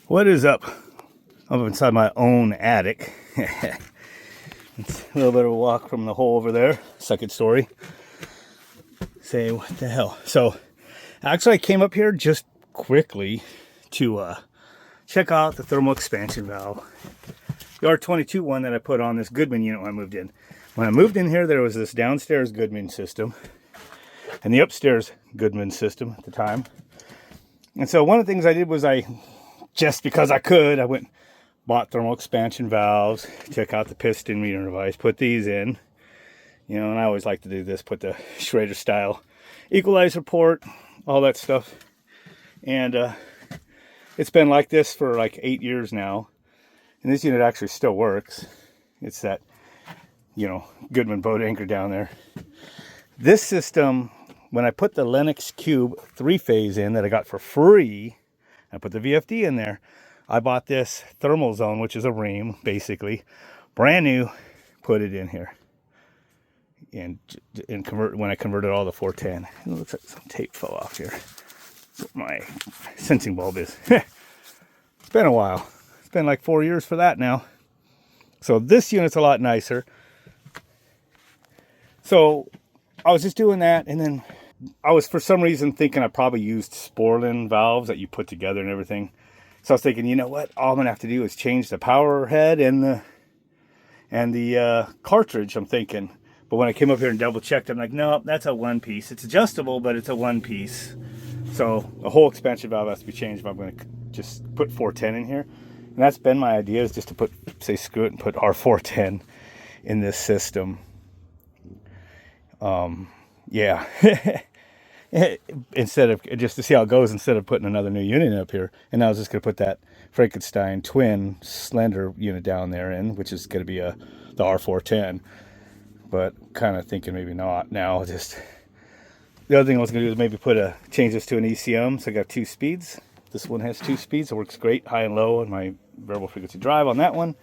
What is up? I'm inside my own attic. It's a little bit of a walk from the hole over there. Second story. Say, what the hell? So, actually I came up here just quickly to check out the thermal expansion valve. The R22 one that I put on this Goodman unit when I moved in. When I moved in here, there was this downstairs Goodman system and the upstairs Goodman system at the time. And so one of the things I did was just because I could, I went and bought thermal expansion valves, took out the piston meter device, put these in. You know, and I always like to do this, put the Schrader style equalizer port, all that stuff. And it's been like this for like 8 years now. And this unit actually still works. It's that, you know, Goodman boat anchor down there. This system, when I put the Lennox Cube 3-phase in that I got for free, I put the VFD in there. I bought this thermal zone, which is a ream, basically. Brand new, put it in here. And when I converted all the 410. It looks like some tape fell off here. That's what my sensing bulb is. It's been a while. It's been like 4 years for that now. So this unit's a lot nicer. So I was just doing that, and then I was for some reason thinking I probably used Sporlan valves that you put together and everything. So I was thinking, you know what? All I'm gonna have to do is change the power head and the cartridge. I'm thinking, but when I came up here and double checked, I'm like, no, that's a one piece. It's adjustable, but it's a one piece. So the whole expansion valve has to be changed. If I'm gonna just put 410 in here, and that's been my idea, is just to put, say, screw it and put R410 in this system. Yeah. Instead of, just to see how it goes, instead of putting another new unit up here. And I was just going to put that Frankenstein twin slender unit down there in, which is going to be the R410. But kind of thinking maybe not now. Just the other thing I was going to do is maybe change this to an ECM. So I got 2 speeds. This one has 2 speeds. It works great, high and low, and my variable frequency drive on that one.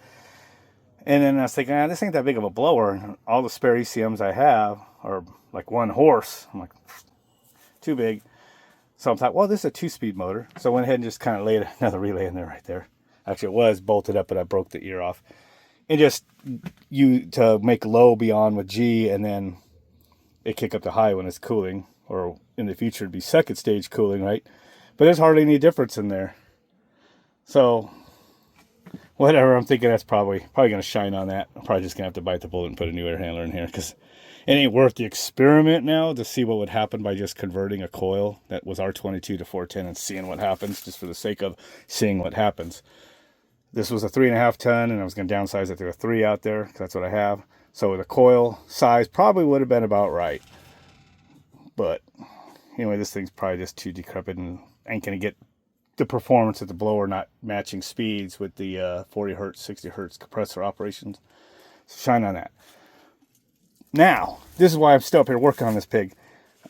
And then I was thinking, this ain't that big of a blower. All the spare ECMs I have are like 1 horse. I'm like, too big. So I thought, well, this is a 2-speed motor. So I went ahead and just kind of laid another relay in there right there. Actually, it was bolted up, but I broke the ear off. And just to make low be on with G, and then it kick up to high when it's cooling, or in the future it'd be second stage cooling, right? But there's hardly any difference in there. So whatever, I'm thinking that's probably going to shine on that. I'm probably just going to have to bite the bullet and put a new air handler in here, because it ain't worth the experiment now to see what would happen by just converting a coil that was R22 to 410 and seeing what happens, just for the sake of seeing what happens. This was a 3.5 ton, and I was going to downsize it to a 3 out there, because that's what I have. So the coil size probably would have been about right. But anyway, this thing's probably just too decrepit and ain't going to get the performance of the blower, not matching speeds with the 40 hertz, 60 hertz compressor operations. So shine on that. Now, this is why I'm still up here working on this pig.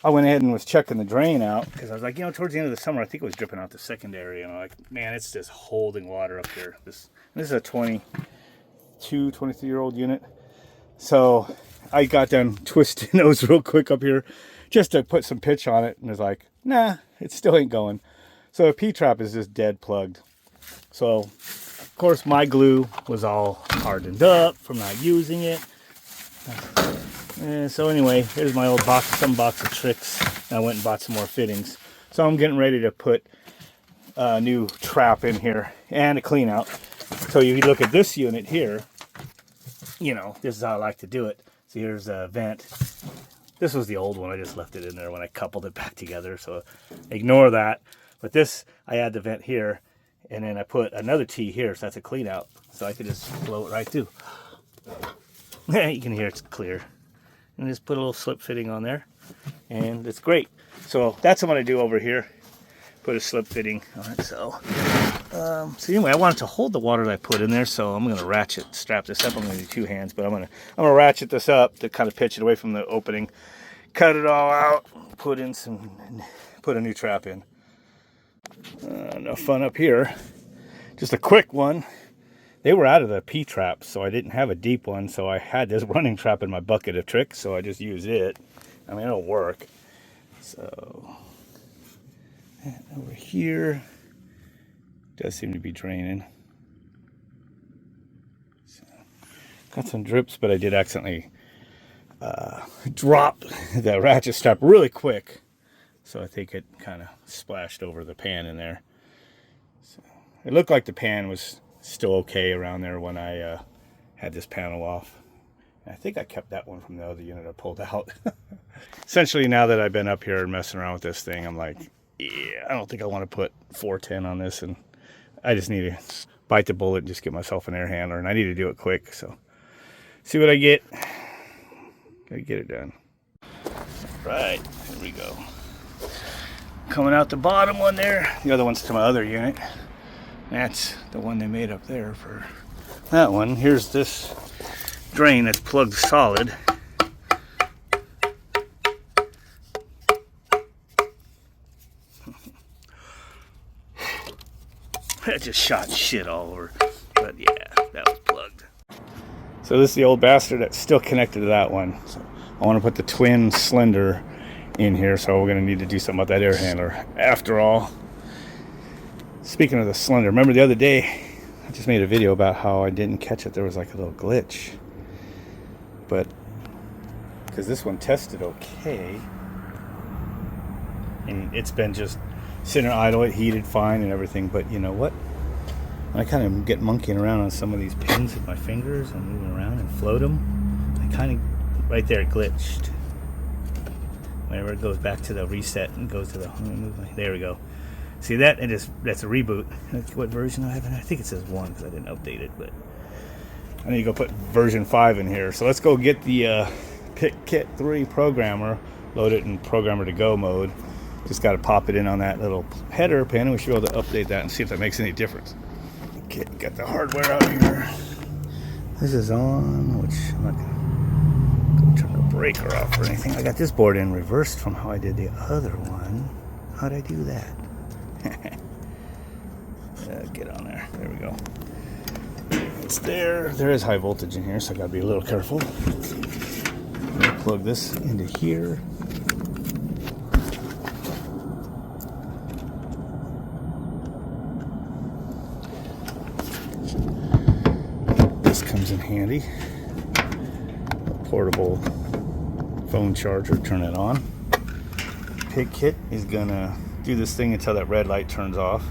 I went ahead and was checking the drain out, because I was like, towards the end of the summer, I think it was dripping out the secondary, and I'm like, man, it's just holding water up here. This is a 23-year-old unit. So I got done twisting those real quick up here just to put some pitch on it, and was like, nah, it still ain't going. So the P-trap is just dead plugged. So, of course, my glue was all hardened up from not using it. So anyway, here's my old box of tricks. I went and bought some more fittings. So I'm getting ready to put a new trap in here and a clean out. So if you look at this unit here, this is how I like to do it. So here's a vent. This was the old one. I just left it in there when I coupled it back together. So ignore that. But this, I add the vent here, and then I put another T here, so that's a clean out. So I could just blow it right through. You can hear it's clear. And just put a little slip fitting on there, and it's great. So that's what I'm going to do over here. Put a slip fitting on it. So anyway, I wanted to hold the water that I put in there, so I'm going to strap this up. I'm going to do 2 hands, but I'm going to ratchet this up to kind of pitch it away from the opening. Cut it all out. Put a new trap in. No fun up here. Just a quick one. They were out of the P-trap, so I didn't have a deep one, so I had this running trap in my bucket of tricks, so I just used it. I mean, it'll work. So, over here, Does seem to be draining. So, got some drips, but I did accidentally drop the ratchet strap really quick. So I think it kind of splashed over the pan in there. So it looked like the pan was still okay around there when I had this panel off. I think I kept that one from the other unit I pulled out. Essentially, now that I've been up here messing around with this thing, I'm like, yeah, I don't think I want to put 410 on this, and I just need to bite the bullet and just get myself an air handler, and I need to do it quick. So see what I get. Gotta get it done. Right, here we go. Coming out the bottom one there. The other one's to my other unit. That's the one they made up there for that one. Here's this drain that's plugged solid. That just shot shit all over. But yeah, that was plugged. So this is the old bastard that's still connected to that one. So I want to put the twin slender in here, so we're going to need to do something about that air handler. After all, speaking of the slender, remember the other day I just made a video about how I didn't catch it. There was like a little glitch. But because this one tested okay, and it's been just sitting idle, it heated fine and everything, but you know what? I kind of get monkeying around on some of these pins with my fingers and moving around and float them. I kind of, right there, it glitched. Whenever it goes back to the reset and goes to the, there we go. See that? That's a reboot. What version do I have in? I think it says 1 because I didn't update it, but I need to go put version 5 in here. So let's go get the Kit 3 programmer, load it in programmer to go mode. Just got to pop it in on that little header pin, and we should be able to update that and see if that makes any difference. Okay, got the hardware out here. This is on, which I'm not going to turn the breaker off or anything. I got this board in reversed from how I did the other one. How'd I do that? Get on there. There we go. It's there. There is high voltage in here, so I got to be a little careful. I'm going to plug this into here. Comes in handy. A portable phone charger, turn it on. Pig kit is gonna do this thing until that red light turns off.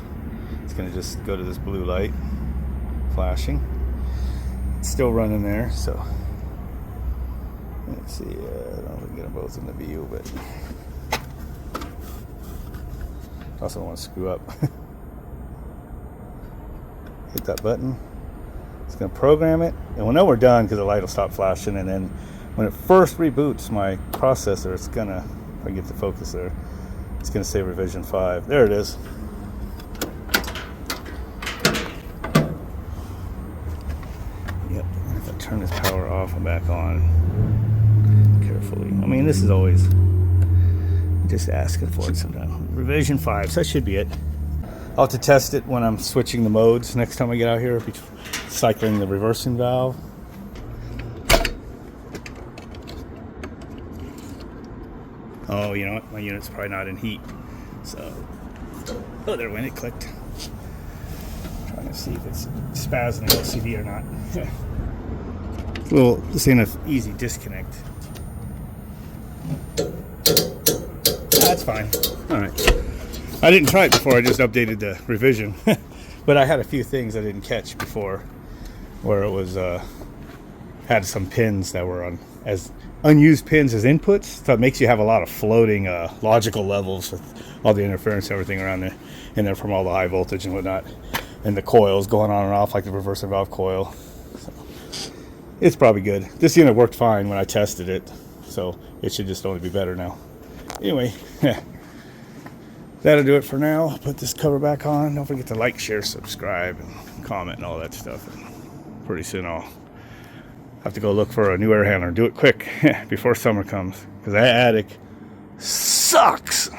It's gonna just go to this blue light flashing. It's still running there, so let's see. I don't know if we can get them both in the view, but also don't want to screw up. Hit that button. It's going to program it, and we'll know we're done because the light will stop flashing, and then when it first reboots my processor, it's going to, if I get the focus there, it's going to say revision 5. There it is. Yep, if I turn this power off and back on carefully. I mean, this is always just asking for it sometimes. Revision 5, so that should be it. I'll have to test it when I'm switching the modes next time I get out here, cycling the reversing valve. Oh, you know what? My unit's probably not in heat. So, oh, there went it, clicked. Trying to see if it's spazzing the LCD or not. Well, this ain't an easy disconnect. That's fine. All right. I didn't try it before, I just updated the revision. But I had a few things I didn't catch before, where it was had some pins that were on as unused pins as inputs. So it makes you have a lot of floating logical levels with all the interference and everything around in there from all the high voltage and whatnot, and the coils going on and off like the reverser valve coil. So it's probably good. This unit worked fine when I tested it, so it should just only be better now. Anyway, that'll do it for now. I'll put this cover back on. Don't forget to like, share, subscribe, and comment and all that stuff. And pretty soon I'll have to go look for a new air handler. Do it quick before summer comes, because that attic sucks.